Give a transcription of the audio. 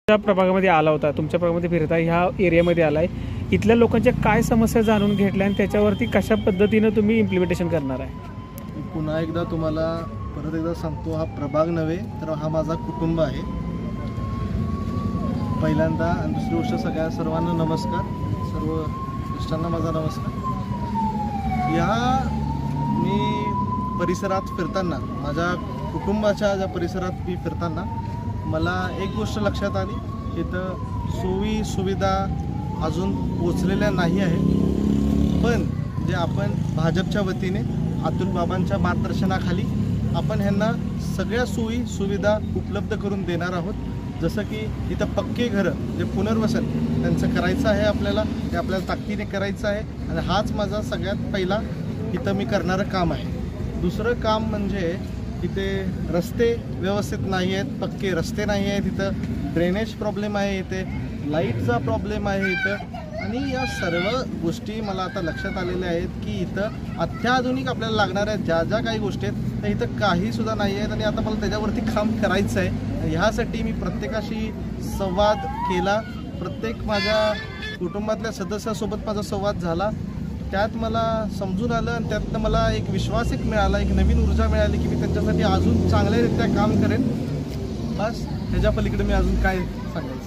त्या प्रभागामध्ये आला होता, तुमच्या प्रभागामध्ये फिरता ह्या एरियामध्ये आलाय, इथल्या लोकांच्या काय समस्या जाणून घेतल्या आणि त्याच्यावरती कशा पद्धतीने तुम्ही इम्प्लिमेंटेशन करणार आहे? पुन्हा एकदा तुम्हाला परत एकदा सांगतो, हा प्रभाग नव्हे तर हा माझा कुटुंब आहे पहिल्यांदा. आणि दुसरी गोष्ट, सर्वांना नमस्कार, सर्व ज्येष्ठांना माझा नमस्कार. या मी परिसरात फिरताना, माझ्या कुटुंबाच्या ज्या परिसरात मी फिरताना मला एक गोष्ट लक्षात आली, इथं सोयी सुविधा अजून पोचलेल्या नाही आहेत. पण जे आपण भाजपच्या वतीने अतुल बाबांच्या मार्गदर्शनाखाली आपण ह्यांना सगळ्या सोयी सुविधा उपलब्ध करून देणार आहोत. जसं की इथं पक्के घरं जे पुनर्वसन त्यांचं करायचं आहे, आपल्याला ते आपल्याला ताकदीने करायचं आहे. आणि हाच माझा सगळ्यात पहिला इथं मी करणारं काम आहे. दुसरं काम म्हणजे इथे रस्ते व्यवस्थित नाही आहेत, पक्के रस्ते नाही आहेत, इथं ड्रेनेज प्रॉब्लेम आहे, इथे लाईटचा प्रॉब्लेम आहे इथं. आणि या सर्व गोष्टी मला आता लक्षात आलेल्या आहेत की इथं अत्याधुनिक आपल्याला लागणाऱ्या ज्या काही गोष्टी आहेत त्या इथं काहीसुद्धा नाही आहेत. आणि आता मला त्याच्यावरती काम करायचं आहे. ह्यासाठी मी प्रत्येकाशी संवाद केला, प्रत्येक माझ्या कुटुंबातल्या सदस्यासोबत माझा संवाद झाला. त्यात मला समजून आलं आणि त्यातनं मला एक विश्वास मिळाला, एक नवीन ऊर्जा मिळाली की मी त्यांच्यासाठी अजून चांगल्यारीत्या काम करेन. बस ह्याच्या पलीकडे मी अजून काय सांगायचं.